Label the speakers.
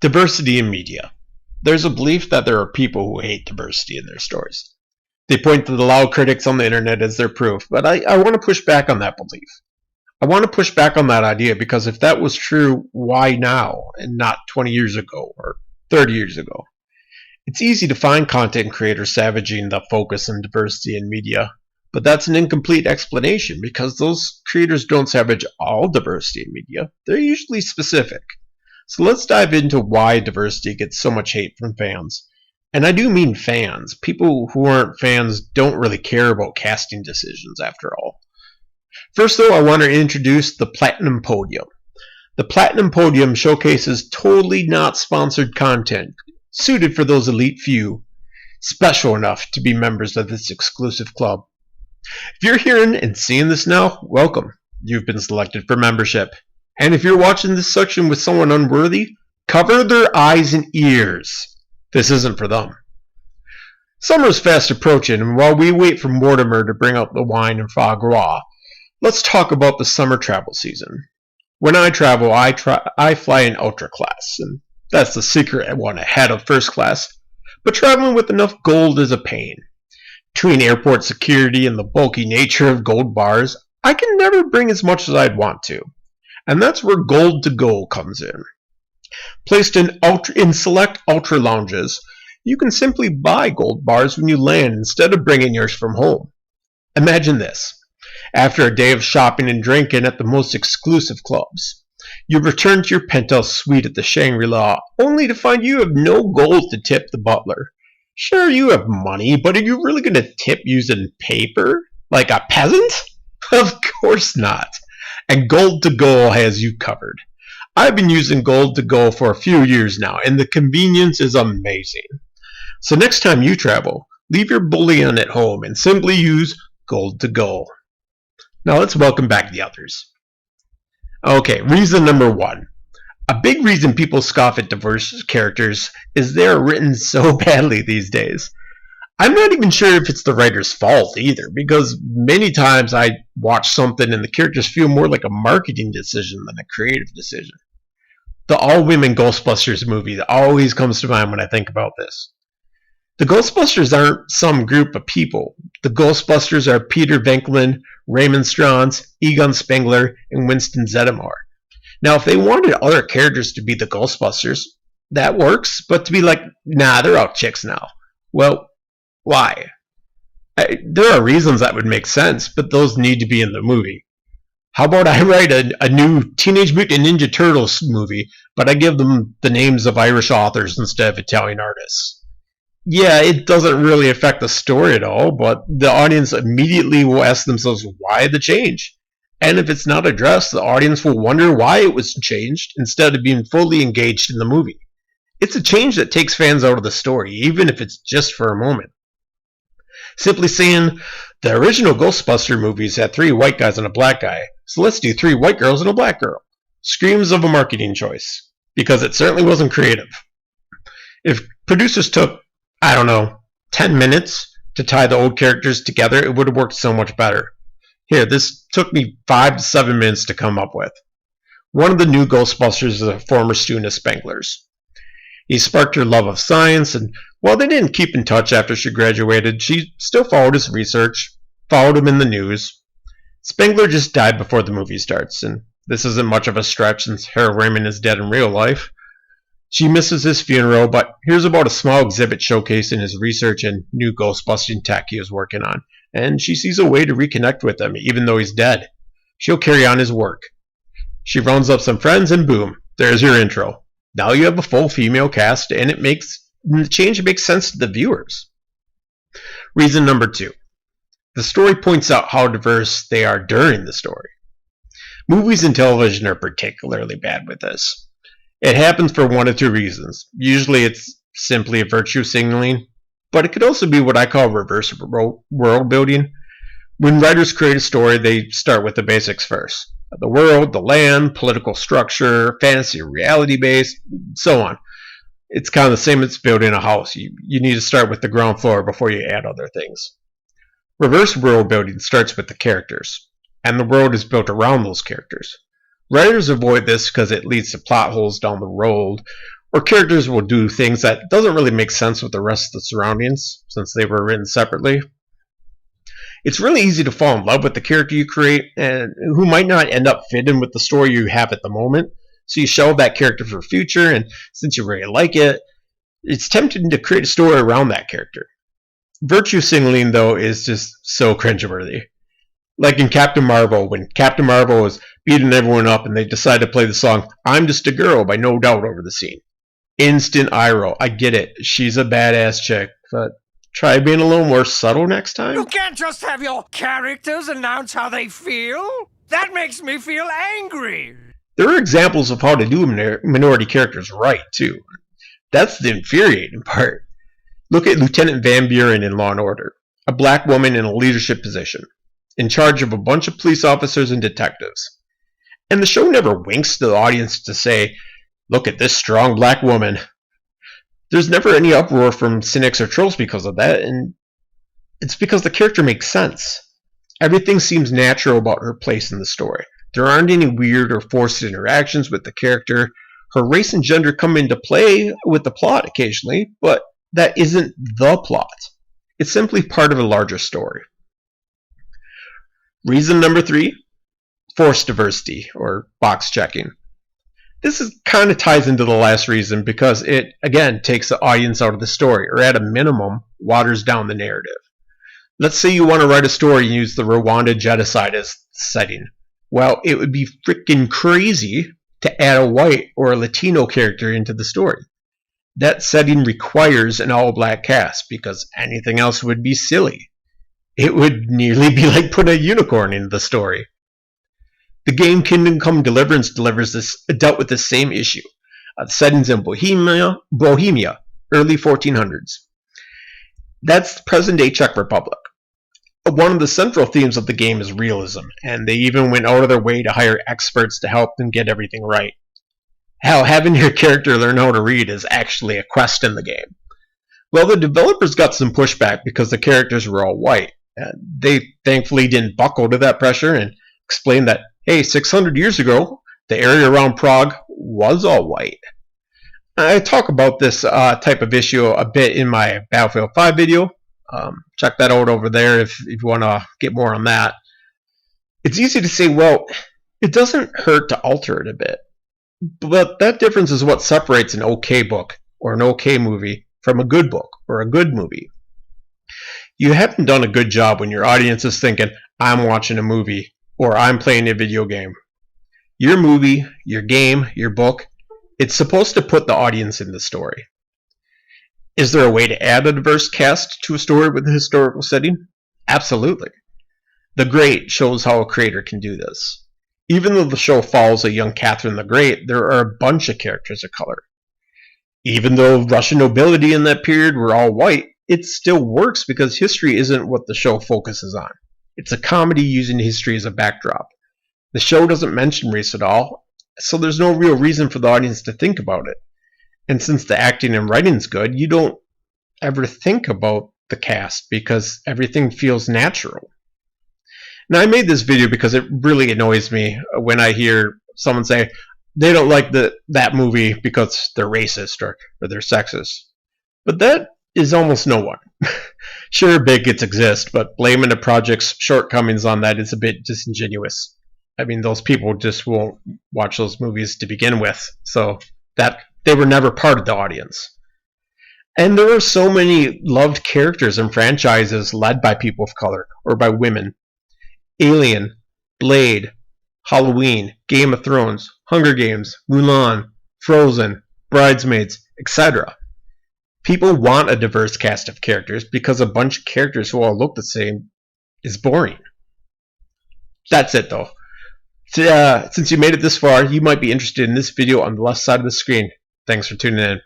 Speaker 1: Diversity in media. There's a belief that there are people who hate diversity in their stories. They point to the loud critics on the internet as their proof, but I want to push back on that belief. I want to push back on that idea because if that was true, why now and not 20 years ago or 30 years ago? It's easy to find content creators savaging the focus on diversity in media, but that's an incomplete explanation because those creators don't savage all diversity in media. They're usually specific. So let's dive into why diversity gets so much hate from fans. And I do mean fans. People who aren't fans don't really care about casting decisions after all. First though, I want to introduce the Platinum Podium. The Platinum Podium showcases totally not sponsored content, suited for those elite few, special enough to be members of this exclusive club. If you're hearing and seeing this now, welcome. You've been selected for membership. And if you're watching this section with someone unworthy, cover their eyes and ears. This isn't for them. Summer's fast approaching, and while we wait for Mortimer to bring out the wine and foie gras, let's talk about the summer travel season. When I travel, I fly in ultra class, and that's the secret one ahead of first class. But traveling with enough gold is a pain. Between airport security and the bulky nature of gold bars, I can never bring as much as I'd want to. And that's where Gold to Go comes in. Placed in select ultra lounges, you can simply buy gold bars when you land instead of bringing yours from home. Imagine this. After a day of shopping and drinking at the most exclusive clubs, you return to your penthouse suite at the Shangri-La, only to find you have no gold to tip the butler. Sure, you have money, but are you really going to tip using paper? Like a peasant? Of course not. And Gold to Go has you covered. I've been using Gold to Go for a few years now, and the convenience is amazing. So next time you travel, leave your bullion at home and simply use Gold to Go. Now let's welcome back the others. Okay, reason number one. A big reason people scoff at diverse characters is they're written so badly these days. I'm not even sure if it's the writer's fault either, because many times I watch something and the characters feel more like a marketing decision than a creative decision. The all-women Ghostbusters movie always comes to mind when I think about this. The Ghostbusters aren't some group of people. The Ghostbusters are Peter Venkman, Raymond Strauss, Egon Spengler, and Winston Zeddemore. Now, if they wanted other characters to be the Ghostbusters, that works, but to be like, nah, they're all chicks now. Well, why? There are reasons that would make sense, but those need to be in the movie. How about I write a new Teenage Mutant Ninja Turtles movie, but I give them the names of Irish authors instead of Italian artists? Yeah, it doesn't really affect the story at all, but the audience immediately will ask themselves why the change. And if it's not addressed, the audience will wonder why it was changed instead of being fully engaged in the movie. It's a change that takes fans out of the story, even if it's just for a moment. Simply saying, the original Ghostbuster movies had 3 white guys and a black guy, so let's do 3 white girls and a black girl. Screams of a marketing choice, because it certainly wasn't creative. If producers took, 10 minutes to tie the old characters together, it would have worked so much better. Here, this took me 5 to 7 minutes to come up with. One of the new Ghostbusters is a former student of Spengler's. He sparked her love of science, and while they didn't keep in touch after she graduated, she still followed his research, followed him in the news. Spengler just died before the movie starts, and this isn't much of a stretch since Harold Ramis is dead in real life. She misses his funeral, but hears about a small exhibit showcasing his research and new Ghostbusting tech he was working on, and she sees a way to reconnect with him, even though he's dead. She'll carry on his work. She rounds up some friends, and boom, there's your intro. Now you have a full female cast, and the change makes sense to the viewers. Reason number 2. The story points out how diverse they are during the story. Movies and television are particularly bad with this. It happens for one of 2 reasons. Usually it's simply a virtue signaling, but it could also be what I call reverse world building. When writers create a story, they start with the basics first. The world, the land, political structure, fantasy, reality base, so on. It's kind of the same as building a house. You need to start with the ground floor before you add other things. Reverse world building starts with the characters, and the world is built around those characters. Writers avoid this because it leads to plot holes down the road, Or characters will do things that doesn't really make sense with the rest of the surroundings since they were written separately. It's really easy to fall in love with the character you create and who might not end up fitting with the story you have at the moment. So you shelve that character for future, and since you really like it, it's tempting to create a story around that character. Virtue signaling, though, is just so cringeworthy. Like in Captain Marvel, when Captain Marvel was beating everyone up and they decided to play the song I'm Just a Girl by No Doubt over the scene. Instant eye roll. I get it. She's a badass chick, but try being a little more subtle next time.
Speaker 2: You can't just have your characters announce how they feel. That makes me feel angry.
Speaker 1: There are examples of how to do minority characters right, too. That's the infuriating part. Look at Lieutenant Van Buren in Law & Order, a black woman in a leadership position, in charge of a bunch of police officers and detectives. And the show never winks to the audience to say, look at this strong black woman. There's never any uproar from cynics or trolls because of that, and it's because the character makes sense. Everything seems natural about her place in the story. There aren't any weird or forced interactions with the character. Her race and gender come into play with the plot occasionally, but that isn't the plot. It's simply part of a larger story. Reason number 3, forced diversity, or box checking. This kind of ties into the last reason because it, again, takes the audience out of the story, or at a minimum, waters down the narrative. Let's say you want to write a story and use the Rwanda genocide as setting. Well, it would be freaking crazy to add a white or a Latino character into the story. That setting requires an all-black cast because anything else would be silly. It would nearly be like putting a unicorn into the story. The game Kingdom Come Deliverance dealt with the same issue. Settings in Bohemia, early 1400s. That's present-day Czech Republic. One of the central themes of the game is realism, and they even went out of their way to hire experts to help them get everything right. Hell, having your character learn how to read is actually a quest in the game. Well, the developers got some pushback because the characters were all white. They thankfully didn't buckle to that pressure and explained that, hey, 600 years ago, the area around Prague was all white. I talk about this type of issue a bit in my Battlefield 5 video. Check that out over there if you want to get more on that. It's easy to say, well, it doesn't hurt to alter it a bit. But that difference is what separates an okay book or an okay movie from a good book or a good movie. You haven't done a good job when your audience is thinking, I'm watching a movie or I'm playing a video game. Your movie, your game, your book, it's supposed to put the audience in the story. Is there a way to add a diverse cast to a story with a historical setting? Absolutely. The Great shows how a creator can do this. Even though the show follows a young Catherine the Great, there are a bunch of characters of color. Even though Russian nobility in that period were all white, it still works because history isn't what the show focuses on. It's a comedy using history as a backdrop. The show doesn't mention race at all, so there's no real reason for the audience to think about it. And since the acting and writing's good, you don't ever think about the cast because everything feels natural. Now, I made this video because it really annoys me when I hear someone say they don't like that movie because they're racist or they're sexist. But that is almost no one. Sure, bigots exist, but blaming a project's shortcomings on that is a bit disingenuous. I mean, those people just won't watch those movies to begin with, so that they were never part of the audience. And there are so many loved characters and franchises led by people of color or by women. Alien, Blade, Halloween, Game of Thrones, Hunger Games, Mulan, Frozen, Bridesmaids, etc. People want a diverse cast of characters because a bunch of characters who all look the same is boring. That's it though. Since you made it this far, you might be interested in this video on the left side of the screen. Thanks for tuning in.